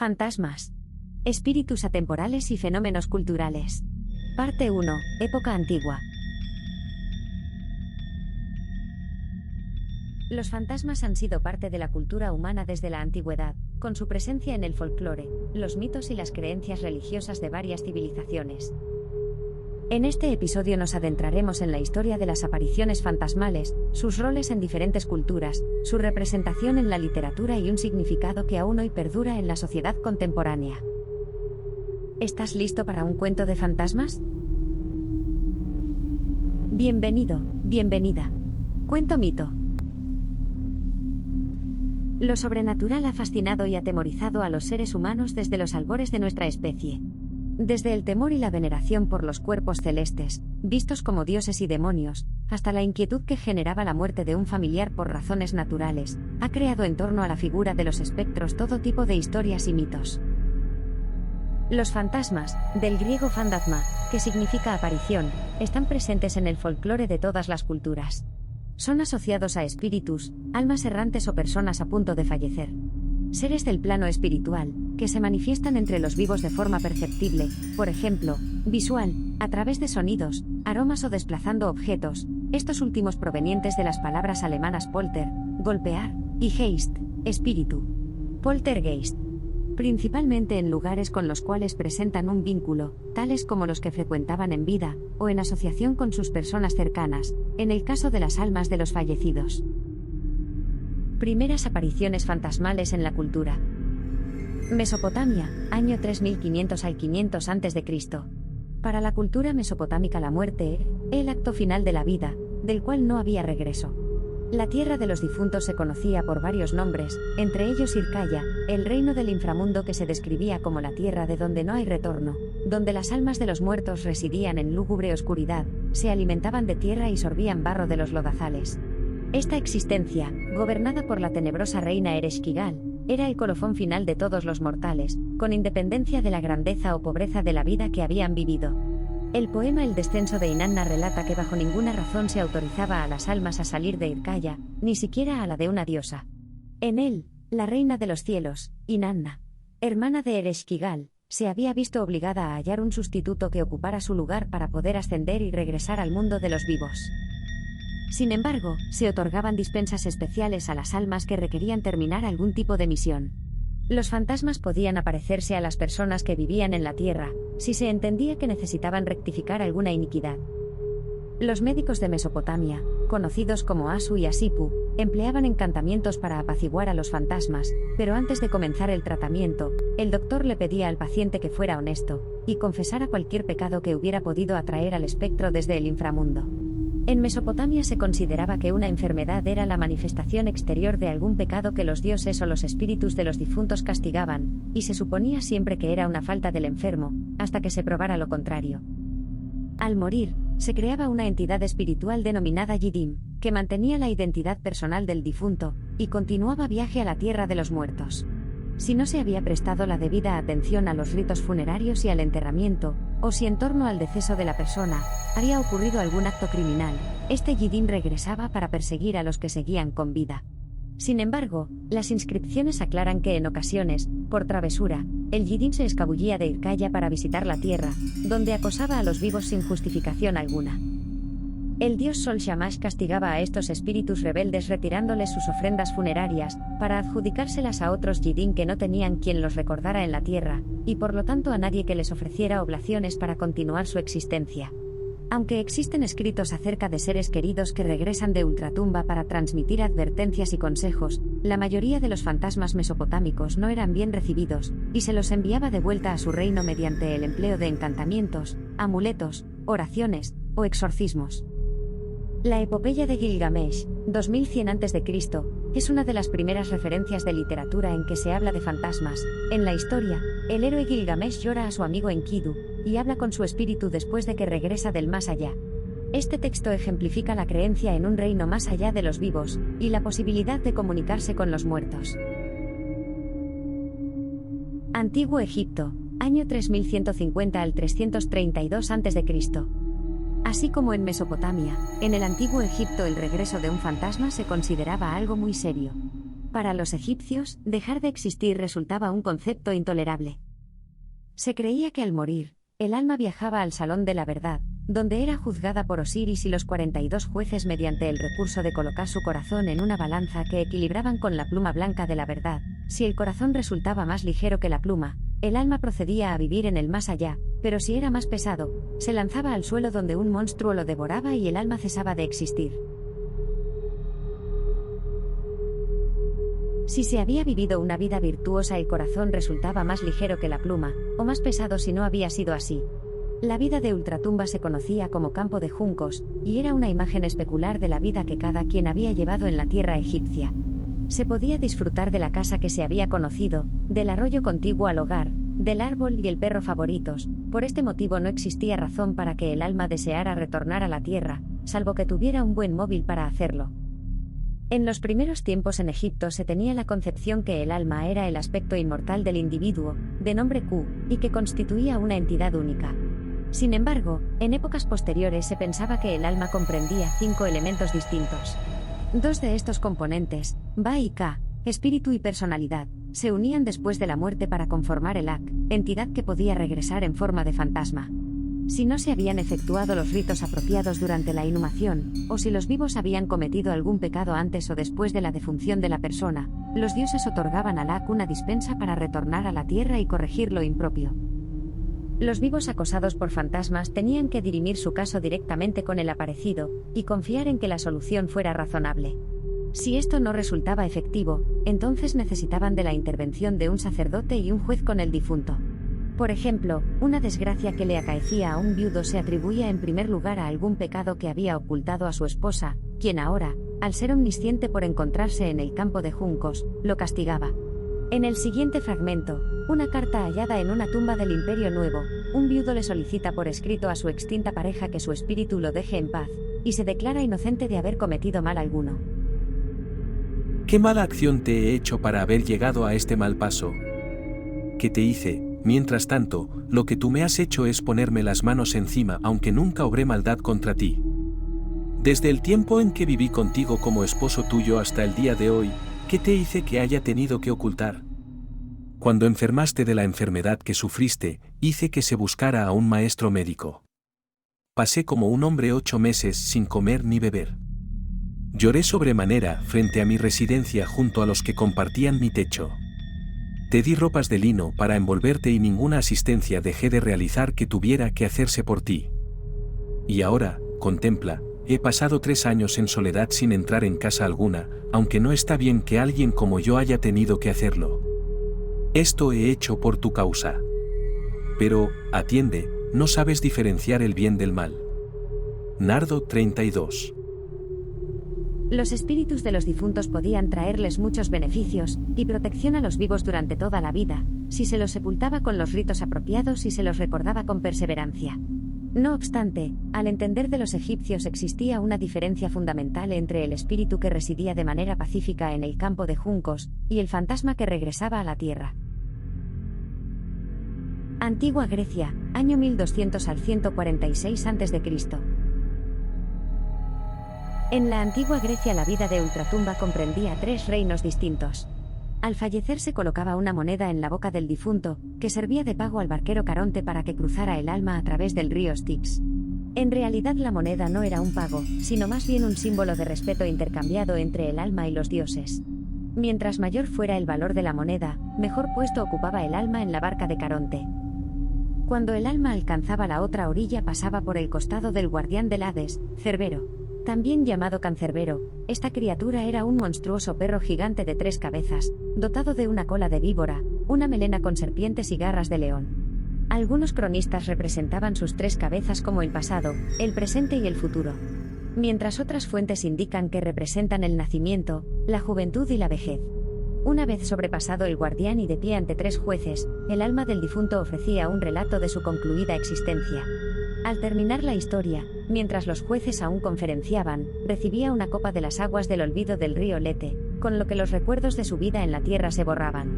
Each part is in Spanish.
Fantasmas. Espíritus atemporales y fenómenos culturales. Parte 1. Época antigua. Los fantasmas han sido parte de la cultura humana desde la antigüedad, con su presencia en el folclore, los mitos y las creencias religiosas de varias civilizaciones. En este episodio nos adentraremos en la historia de las apariciones fantasmales, sus roles en diferentes culturas, su representación en la literatura y un significado que aún hoy perdura en la sociedad contemporánea. ¿Estás listo para un cuento de fantasmas? Bienvenido, bienvenida. Cuento mito. Lo sobrenatural ha fascinado y atemorizado a los seres humanos desde los albores de nuestra especie. Desde el temor y la veneración por los cuerpos celestes, vistos como dioses y demonios, hasta la inquietud que generaba la muerte de un familiar por razones naturales, ha creado en torno a la figura de los espectros todo tipo de historias y mitos. Los fantasmas, del griego phantasma, que significa aparición, están presentes en el folclore de todas las culturas. Son asociados a espíritus, almas errantes o personas a punto de fallecer. Seres del plano espiritual, que se manifiestan entre los vivos de forma perceptible, por ejemplo, visual, a través de sonidos, aromas o desplazando objetos, estos últimos provenientes de las palabras alemanas polter, golpear, y geist, espíritu. Poltergeist. Principalmente en lugares con los cuales presentan un vínculo, tales como los que frecuentaban en vida, o en asociación con sus personas cercanas, en el caso de las almas de los fallecidos. Primeras apariciones fantasmales en la cultura. Mesopotamia, año 3500 al 500 a.C. Para la cultura mesopotámica la muerte era el acto final de la vida, del cual no había regreso. La tierra de los difuntos se conocía por varios nombres, entre ellos Irkaya, el reino del inframundo que se describía como la tierra de donde no hay retorno, donde las almas de los muertos residían en lúgubre oscuridad, se alimentaban de tierra y sorbían barro de los lodazales. Esta existencia, gobernada por la tenebrosa reina Ereshkigal, era el colofón final de todos los mortales, con independencia de la grandeza o pobreza de la vida que habían vivido. El poema El descenso de Inanna relata que bajo ninguna razón se autorizaba a las almas a salir de Irkaya, ni siquiera a la de una diosa. En él, la reina de los cielos, Inanna, hermana de Ereshkigal, se había visto obligada a hallar un sustituto que ocupara su lugar para poder ascender y regresar al mundo de los vivos. Sin embargo, se otorgaban dispensas especiales a las almas que requerían terminar algún tipo de misión. Los fantasmas podían aparecerse a las personas que vivían en la tierra, si se entendía que necesitaban rectificar alguna iniquidad. Los médicos de Mesopotamia, conocidos como Asu y Asipu, empleaban encantamientos para apaciguar a los fantasmas, pero antes de comenzar el tratamiento, el doctor le pedía al paciente que fuera honesto, y confesara cualquier pecado que hubiera podido atraer al espectro desde el inframundo. En Mesopotamia se consideraba que una enfermedad era la manifestación exterior de algún pecado que los dioses o los espíritus de los difuntos castigaban, y se suponía siempre que era una falta del enfermo, hasta que se probara lo contrario. Al morir, se creaba una entidad espiritual denominada Yidim, que mantenía la identidad personal del difunto, y continuaba viaje a la tierra de los muertos. Si no se había prestado la debida atención a los ritos funerarios y al enterramiento, o si en torno al deceso de la persona había ocurrido algún acto criminal, este Yidim regresaba para perseguir a los que seguían con vida. Sin embargo, las inscripciones aclaran que en ocasiones, por travesura, el Yidim se escabullía de Irkaya para visitar la tierra, donde acosaba a los vivos sin justificación alguna. El dios Sol Shamash castigaba a estos espíritus rebeldes retirándoles sus ofrendas funerarias, para adjudicárselas a otros Yidim que no tenían quien los recordara en la tierra, y por lo tanto a nadie que les ofreciera oblaciones para continuar su existencia. Aunque existen escritos acerca de seres queridos que regresan de ultratumba para transmitir advertencias y consejos, la mayoría de los fantasmas mesopotámicos no eran bien recibidos, y se los enviaba de vuelta a su reino mediante el empleo de encantamientos, amuletos, oraciones o exorcismos. La epopeya de Gilgamesh, 2100 a.C., es una de las primeras referencias de literatura en que se habla de fantasmas. En la historia, el héroe Gilgamesh llora a su amigo Enkidu, y habla con su espíritu después de que regresa del más allá. Este texto ejemplifica la creencia en un reino más allá de los vivos, y la posibilidad de comunicarse con los muertos. Antiguo Egipto, año 3150 al 332 a.C. Así como en Mesopotamia, en el antiguo Egipto el regreso de un fantasma se consideraba algo muy serio. Para los egipcios, dejar de existir resultaba un concepto intolerable. Se creía que al morir, el alma viajaba al Salón de la Verdad, donde era juzgada por Osiris y los 42 jueces mediante el recurso de colocar su corazón en una balanza que equilibraban con la pluma blanca de la verdad. Si el corazón resultaba más ligero que la pluma, el alma procedía a vivir en el más allá, pero si era más pesado, se lanzaba al suelo donde un monstruo lo devoraba y el alma cesaba de existir. Si se había vivido una vida virtuosa, el corazón resultaba más ligero que la pluma, o más pesado si no había sido así. La vida de ultratumba se conocía como campo de juncos, y era una imagen especular de la vida que cada quien había llevado en la tierra egipcia. Se podía disfrutar de la casa que se había conocido, del arroyo contiguo al hogar, del árbol y el perro favoritos. Por este motivo no existía razón para que el alma deseara retornar a la tierra, salvo que tuviera un buen móvil para hacerlo. En los primeros tiempos en Egipto se tenía la concepción que el alma era el aspecto inmortal del individuo, de nombre Q, y que constituía una entidad única. Sin embargo, en épocas posteriores se pensaba que el alma comprendía 5 elementos distintos. 2 de estos componentes, Ba y Ka, espíritu y personalidad, se unían después de la muerte para conformar el Ak, entidad que podía regresar en forma de fantasma. Si no se habían efectuado los ritos apropiados durante la inhumación, o si los vivos habían cometido algún pecado antes o después de la defunción de la persona, los dioses otorgaban al Ak una dispensa para retornar a la tierra y corregir lo impropio. Los vivos acosados por fantasmas tenían que dirimir su caso directamente con el aparecido, y confiar en que la solución fuera razonable. Si esto no resultaba efectivo, entonces necesitaban de la intervención de un sacerdote y un juez con el difunto. Por ejemplo, una desgracia que le acaecía a un viudo se atribuía en primer lugar a algún pecado que había ocultado a su esposa, quien ahora, al ser omnisciente por encontrarse en el campo de juncos, lo castigaba. En el siguiente fragmento, una carta hallada en una tumba del Imperio Nuevo, un viudo le solicita por escrito a su extinta pareja que su espíritu lo deje en paz, y se declara inocente de haber cometido mal alguno. ¿Qué mala acción te he hecho para haber llegado a este mal paso? ¿Qué te hice? Mientras tanto, lo que tú me has hecho es ponerme las manos encima, aunque nunca obré maldad contra ti. Desde el tiempo en que viví contigo como esposo tuyo hasta el día de hoy, ¿qué te hice que haya tenido que ocultar? Cuando enfermaste de la enfermedad que sufriste, hice que se buscara a un maestro médico. Pasé como un hombre 8 meses sin comer ni beber. Lloré sobremanera frente a mi residencia junto a los que compartían mi techo. Te di ropas de lino para envolverte y ninguna asistencia dejé de realizar que tuviera que hacerse por ti. Y ahora, contempla, he pasado 3 años en soledad sin entrar en casa alguna, aunque no está bien que alguien como yo haya tenido que hacerlo. Esto he hecho por tu causa. Pero, atiende, no sabes diferenciar el bien del mal. Nardo 32. Los espíritus de los difuntos podían traerles muchos beneficios y protección a los vivos durante toda la vida, si se los sepultaba con los ritos apropiados y se los recordaba con perseverancia. No obstante, al entender de los egipcios existía una diferencia fundamental entre el espíritu que residía de manera pacífica en el campo de juncos y el fantasma que regresaba a la tierra. Antigua Grecia, año 1200 al 146 a.C. En la antigua Grecia la vida de ultratumba comprendía 3 reinos distintos. Al fallecer se colocaba una moneda en la boca del difunto, que servía de pago al barquero Caronte para que cruzara el alma a través del río Styx. En realidad la moneda no era un pago, sino más bien un símbolo de respeto intercambiado entre el alma y los dioses. Mientras mayor fuera el valor de la moneda, mejor puesto ocupaba el alma en la barca de Caronte. Cuando el alma alcanzaba la otra orilla pasaba por el costado del guardián del Hades, Cerbero. También llamado Cancerbero, esta criatura era un monstruoso perro gigante de 3 cabezas, dotado de una cola de víbora, una melena con serpientes y garras de león. Algunos cronistas representaban sus 3 cabezas como el pasado, el presente y el futuro, mientras otras fuentes indican que representan el nacimiento, la juventud y la vejez. Una vez sobrepasado el guardián y de pie ante 3 jueces, el alma del difunto ofrecía un relato de su concluida existencia. Al terminar la historia, mientras los jueces aún conferenciaban, recibía una copa de las aguas del olvido del río Lete, con lo que los recuerdos de su vida en la tierra se borraban.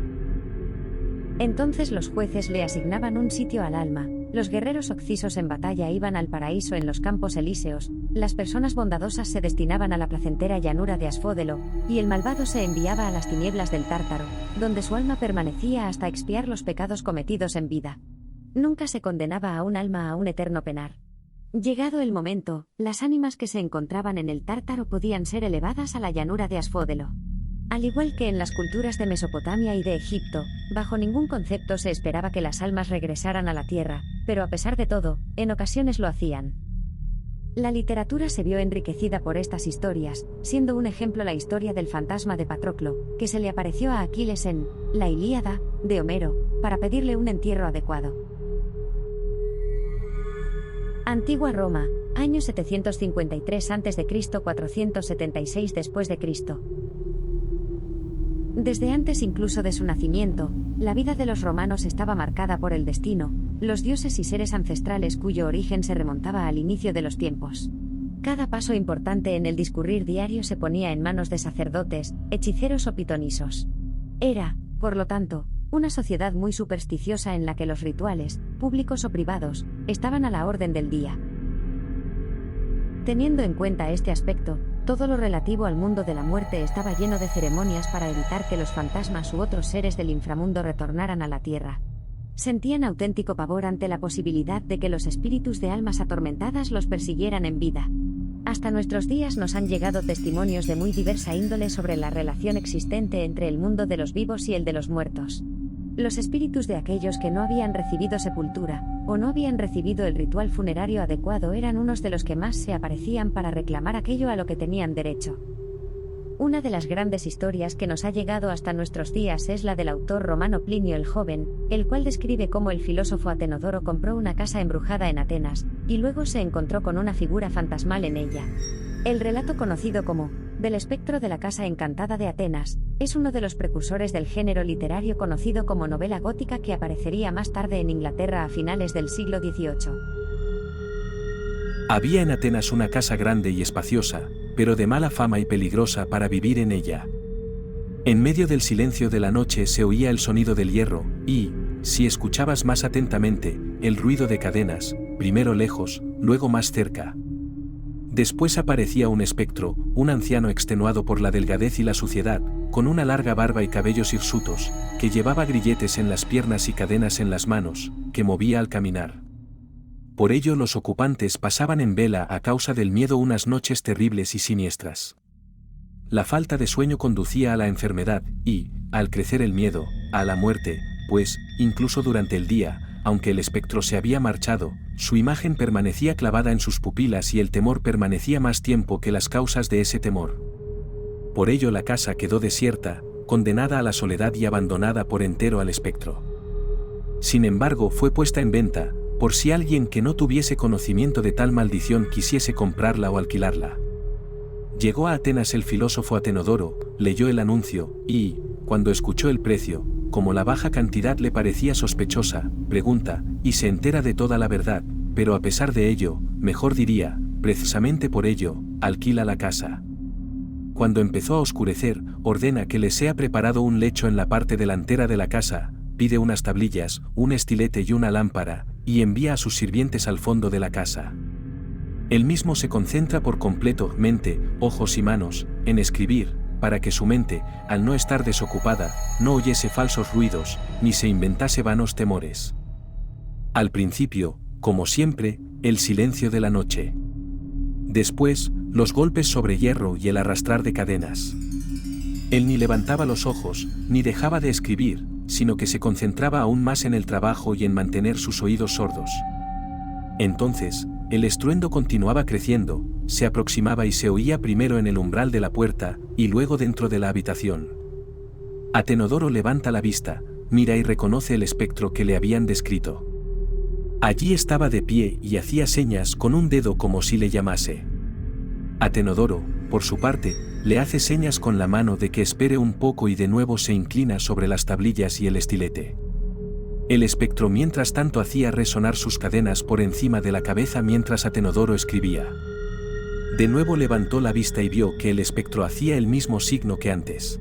Entonces los jueces le asignaban un sitio al alma, Los guerreros occisos en batalla iban al paraíso en los campos elíseos, las personas bondadosas se destinaban a la placentera llanura de Asfódelo, y el malvado se enviaba a las tinieblas del Tártaro, donde su alma permanecía hasta expiar los pecados cometidos en vida. Nunca se condenaba a un alma a un eterno penar. Llegado el momento, las ánimas que se encontraban en el Tártaro podían ser elevadas a la llanura de Asfódelo. Al igual que en las culturas de Mesopotamia y de Egipto, bajo ningún concepto se esperaba que las almas regresaran a la tierra, pero a pesar de todo, en ocasiones lo hacían. La literatura se vio enriquecida por estas historias, siendo un ejemplo la historia del fantasma de Patroclo, que se le apareció a Aquiles en La Ilíada, de Homero, para pedirle un entierro adecuado. Antigua Roma, año 753 a.C., 476 después de Cristo. Desde antes incluso de su nacimiento, la vida de los romanos estaba marcada por el destino, los dioses y seres ancestrales cuyo origen se remontaba al inicio de los tiempos. Cada paso importante en el discurrir diario se ponía en manos de sacerdotes, hechiceros o pitonisos. Era, por lo tanto, una sociedad muy supersticiosa en la que los rituales, públicos o privados, estaban a la orden del día. Teniendo en cuenta este aspecto, todo lo relativo al mundo de la muerte estaba lleno de ceremonias para evitar que los fantasmas u otros seres del inframundo retornaran a la tierra. Sentían auténtico pavor ante la posibilidad de que los espíritus de almas atormentadas los persiguieran en vida. Hasta nuestros días nos han llegado testimonios de muy diversa índole sobre la relación existente entre el mundo de los vivos y el de los muertos. Los espíritus de aquellos que no habían recibido sepultura, o no habían recibido el ritual funerario adecuado eran unos de los que más se aparecían para reclamar aquello a lo que tenían derecho. Una de las grandes historias que nos ha llegado hasta nuestros días es la del autor romano Plinio el Joven, el cual describe cómo el filósofo Atenodoro compró una casa embrujada en Atenas, y luego se encontró con una figura fantasmal en ella. El relato conocido como del espectro de la casa encantada de Atenas es uno de los precursores del género literario conocido como novela gótica que aparecería más tarde en Inglaterra a finales del siglo XVIII. Había en Atenas una casa grande y espaciosa, pero de mala fama y peligrosa para vivir en ella. En medio del silencio de la noche se oía el sonido del hierro, y, si escuchabas más atentamente, el ruido de cadenas, primero lejos, luego más cerca. Después aparecía un espectro, un anciano extenuado por la delgadez y la suciedad, con una larga barba y cabellos hirsutos, que llevaba grilletes en las piernas y cadenas en las manos, que movía al caminar. Por ello los ocupantes pasaban en vela a causa del miedo unas noches terribles y siniestras. La falta de sueño conducía a la enfermedad y, al crecer el miedo, a la muerte, pues, incluso durante el día, aunque el espectro se había marchado, su imagen permanecía clavada en sus pupilas y el temor permanecía más tiempo que las causas de ese temor. Por ello la casa quedó desierta, condenada a la soledad y abandonada por entero al espectro. Sin embargo, fue puesta en venta, por si alguien que no tuviese conocimiento de tal maldición quisiese comprarla o alquilarla. Llegó a Atenas el filósofo Atenodoro, leyó el anuncio, y, cuando escuchó el precio, como la baja cantidad le parecía sospechosa, pregunta, y se entera de toda la verdad, pero a pesar de ello, mejor diría, precisamente por ello, alquila la casa. Cuando empezó a oscurecer, ordena que le sea preparado un lecho en la parte delantera de la casa, pide unas tablillas, un estilete y una lámpara, y envía a sus sirvientes al fondo de la casa. Él mismo se concentra por completo, mente, ojos y manos, en escribir, para que su mente, al no estar desocupada, no oyese falsos ruidos, ni se inventase vanos temores. Al principio, como siempre, el silencio de la noche. Después, los golpes sobre hierro y el arrastrar de cadenas. Él ni levantaba los ojos, ni dejaba de escribir, sino que se concentraba aún más en el trabajo y en mantener sus oídos sordos. Entonces, el estruendo continuaba creciendo, se aproximaba y se oía primero en el umbral de la puerta, y luego dentro de la habitación. Atenodoro levanta la vista, mira y reconoce el espectro que le habían descrito. Allí estaba de pie y hacía señas con un dedo como si le llamase. Atenodoro, por su parte, le hace señas con la mano de que espere un poco y de nuevo se inclina sobre las tablillas y el estilete. El espectro mientras tanto hacía resonar sus cadenas por encima de la cabeza mientras Atenodoro escribía. De nuevo levantó la vista y vio que el espectro hacía el mismo signo que antes.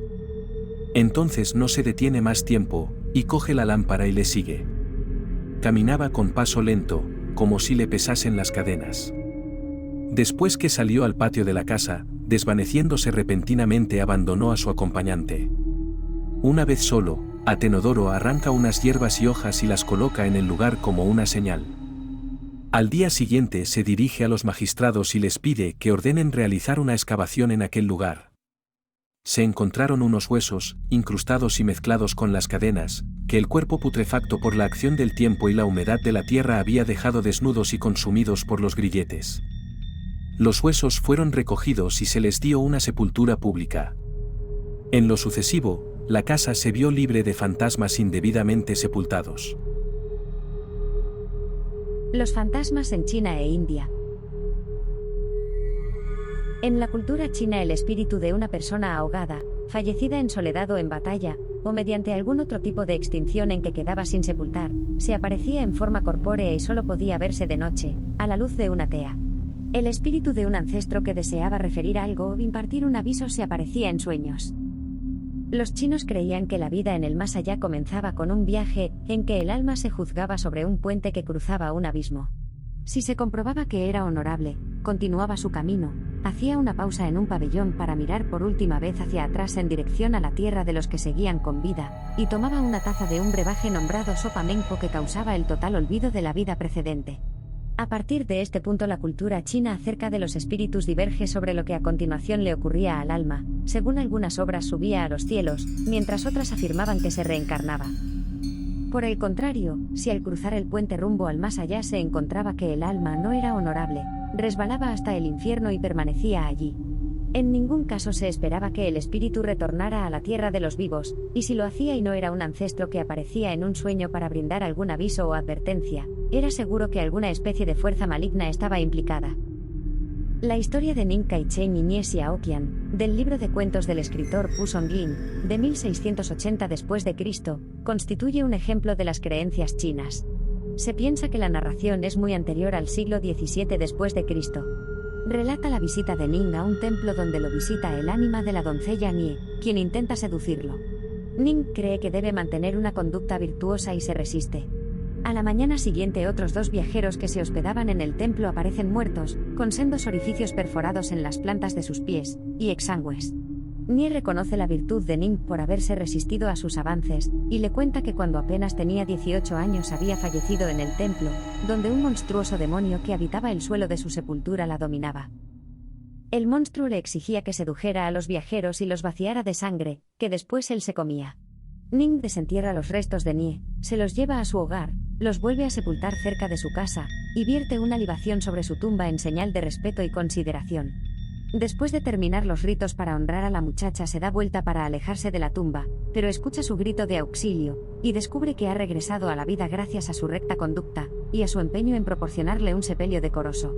Entonces no se detiene más tiempo, y coge la lámpara y le sigue. caminaba con paso lento, como si le pesasen las cadenas. Después que salió al patio de la casa, desvaneciéndose repentinamente, abandonó a su acompañante. Una vez solo, Atenodoro arranca unas hierbas y hojas y las coloca en el lugar como una señal. Al día siguiente se dirige a los magistrados y les pide que ordenen realizar una excavación en aquel lugar. Se encontraron unos huesos, incrustados y mezclados con las cadenas, que el cuerpo putrefacto por la acción del tiempo y la humedad de la tierra había dejado desnudos y consumidos por los grilletes. Los huesos fueron recogidos y se les dio una sepultura pública. En lo sucesivo, la casa se vio libre de fantasmas indebidamente sepultados. Los fantasmas en China e India. En la cultura china, el espíritu de una persona ahogada, fallecida en soledad o en batalla, o mediante algún otro tipo de extinción en que quedaba sin sepultar, se aparecía en forma corpórea y solo podía verse de noche, a la luz de una tea. El espíritu de un ancestro que deseaba referir algo o impartir un aviso se aparecía en sueños. Los chinos creían que la vida en el más allá comenzaba con un viaje, en que el alma se juzgaba sobre un puente que cruzaba un abismo. Si se comprobaba que era honorable, continuaba su camino, hacía una pausa en un pabellón para mirar por última vez hacia atrás en dirección a la tierra de los que seguían con vida, y tomaba una taza de un brebaje nombrado sopa menpo que causaba el total olvido de la vida precedente. A partir de este punto, la cultura china acerca de los espíritus diverge sobre lo que a continuación le ocurría al alma. Según algunas obras subía a los cielos, mientras otras afirmaban que se reencarnaba. Por el contrario, si al cruzar el puente rumbo al más allá se encontraba que el alma no era honorable, resbalaba hasta el infierno y permanecía allí. En ningún caso se esperaba que el espíritu retornara a la tierra de los vivos, y si lo hacía y no era un ancestro que aparecía en un sueño para brindar algún aviso o advertencia, era seguro que alguna especie de fuerza maligna estaba implicada. La historia de Ning Kai-chen y Nie Xiaoqian, del libro de cuentos del escritor Pu Songlin, de 1680 después de Cristo, constituye un ejemplo de las creencias chinas. Se piensa que la narración es muy anterior al siglo XVII después de Cristo. Relata la visita de Ning a un templo donde lo visita el ánima de la doncella Nie, quien intenta seducirlo. Ning cree que debe mantener una conducta virtuosa y se resiste. A la mañana siguiente, otros dos viajeros que se hospedaban en el templo aparecen muertos, con sendos orificios perforados en las plantas de sus pies, y exangües. Nie reconoce la virtud de Ning por haberse resistido a sus avances, y le cuenta que cuando apenas tenía 18 años había fallecido en el templo, donde un monstruoso demonio que habitaba el suelo de su sepultura la dominaba. El monstruo le exigía que sedujera a los viajeros y los vaciara de sangre, que después él se comía. Ning desentierra los restos de Nie, se los lleva a su hogar, los vuelve a sepultar cerca de su casa, y vierte una libación sobre su tumba en señal de respeto y consideración. Después de terminar los ritos para honrar a la muchacha, se da vuelta para alejarse de la tumba, pero escucha su grito de auxilio, y descubre que ha regresado a la vida gracias a su recta conducta, y a su empeño en proporcionarle un sepelio decoroso.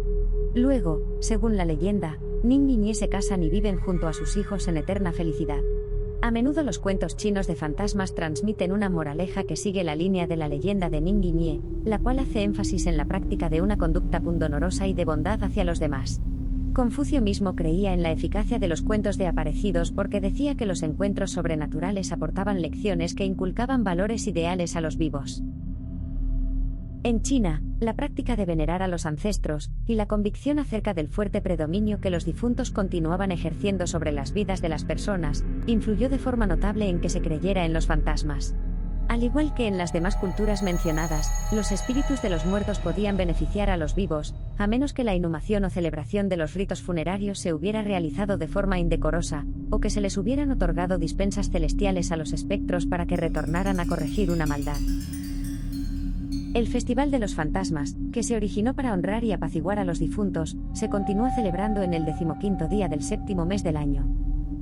Luego, según la leyenda, Ning y Nie se casan y viven junto a sus hijos en eterna felicidad. A menudo los cuentos chinos de fantasmas transmiten una moraleja que sigue la línea de la leyenda de Ning y Nie, la cual hace énfasis en la práctica de una conducta pundonorosa y de bondad hacia los demás. Confucio mismo creía en la eficacia de los cuentos de aparecidos porque decía que los encuentros sobrenaturales aportaban lecciones que inculcaban valores ideales a los vivos. En China, la práctica de venerar a los ancestros, y la convicción acerca del fuerte predominio que los difuntos continuaban ejerciendo sobre las vidas de las personas, influyó de forma notable en que se creyera en los fantasmas. Al igual que en las demás culturas mencionadas, los espíritus de los muertos podían beneficiar a los vivos, a menos que la inhumación o celebración de los ritos funerarios se hubiera realizado de forma indecorosa, o que se les hubieran otorgado dispensas celestiales a los espectros para que retornaran a corregir una maldad. El Festival de los Fantasmas, que se originó para honrar y apaciguar a los difuntos, se continúa celebrando en el 15º día del 7º mes del año.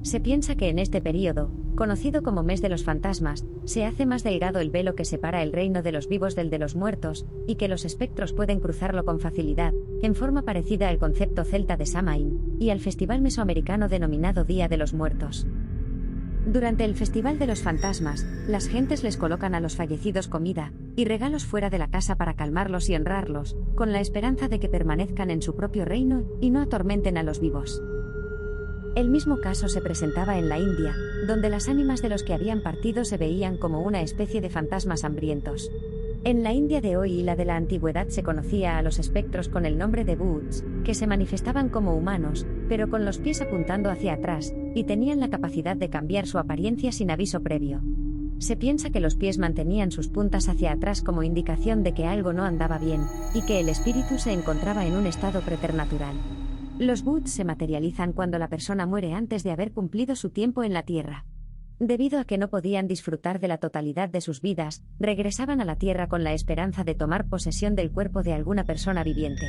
Se piensa que en este período, conocido como Mes de los Fantasmas, se hace más delgado el velo que separa el reino de los vivos del de los muertos, y que los espectros pueden cruzarlo con facilidad, en forma parecida al concepto celta de Samhain, y al festival mesoamericano denominado Día de los Muertos. Durante el Festival de los Fantasmas, las gentes les colocan a los fallecidos comida y regalos fuera de la casa para calmarlos y honrarlos, con la esperanza de que permanezcan en su propio reino y no atormenten a los vivos. El mismo caso se presentaba en la India, donde las ánimas de los que habían partido se veían como una especie de fantasmas hambrientos. En la India de hoy y la de la antigüedad se conocía a los espectros con el nombre de bhuts, que se manifestaban como humanos, pero con los pies apuntando hacia atrás, y tenían la capacidad de cambiar su apariencia sin aviso previo. Se piensa que los pies mantenían sus puntas hacia atrás como indicación de que algo no andaba bien, y que el espíritu se encontraba en un estado preternatural. Los bhuts se materializan cuando la persona muere antes de haber cumplido su tiempo en la tierra. Debido a que no podían disfrutar de la totalidad de sus vidas, regresaban a la tierra con la esperanza de tomar posesión del cuerpo de alguna persona viviente.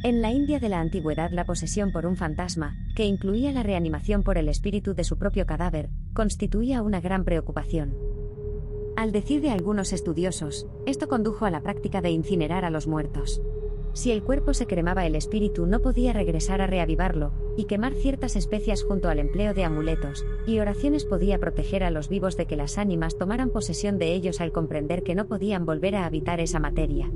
En la India de la antigüedad, la posesión por un fantasma, que incluía la reanimación por el espíritu de su propio cadáver, constituía una gran preocupación. Al decir de algunos estudiosos, esto condujo a la práctica de incinerar a los muertos. Si el cuerpo se cremaba, el espíritu no podía regresar a reavivarlo, y quemar ciertas especias junto al empleo de amuletos y oraciones podía proteger a los vivos de que las ánimas tomaran posesión de ellos al comprender que no podían volver a habitar esa materia.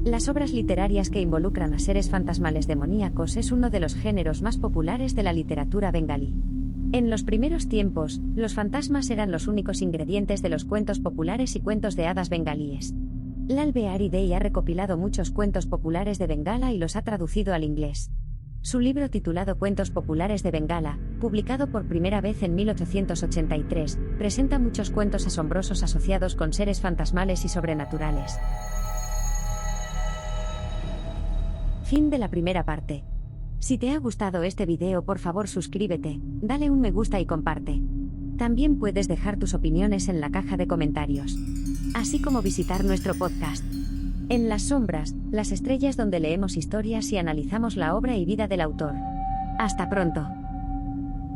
Las obras literarias que involucran a seres fantasmales demoníacos es uno de los géneros más populares de la literatura bengalí. En los primeros tiempos, los fantasmas eran los únicos ingredientes de los cuentos populares y cuentos de hadas bengalíes. Lal Behari Dey ha recopilado muchos cuentos populares de Bengala y los ha traducido al inglés. Su libro titulado Cuentos populares de Bengala, publicado por primera vez en 1883, presenta muchos cuentos asombrosos asociados con seres fantasmales y sobrenaturales. Fin de la primera parte. Si te ha gustado este video, por favor suscríbete, dale un me gusta y comparte. También puedes dejar tus opiniones en la caja de comentarios. Así como visitar nuestro podcast. En las sombras, las estrellas, donde leemos historias y analizamos la obra y vida del autor. Hasta pronto.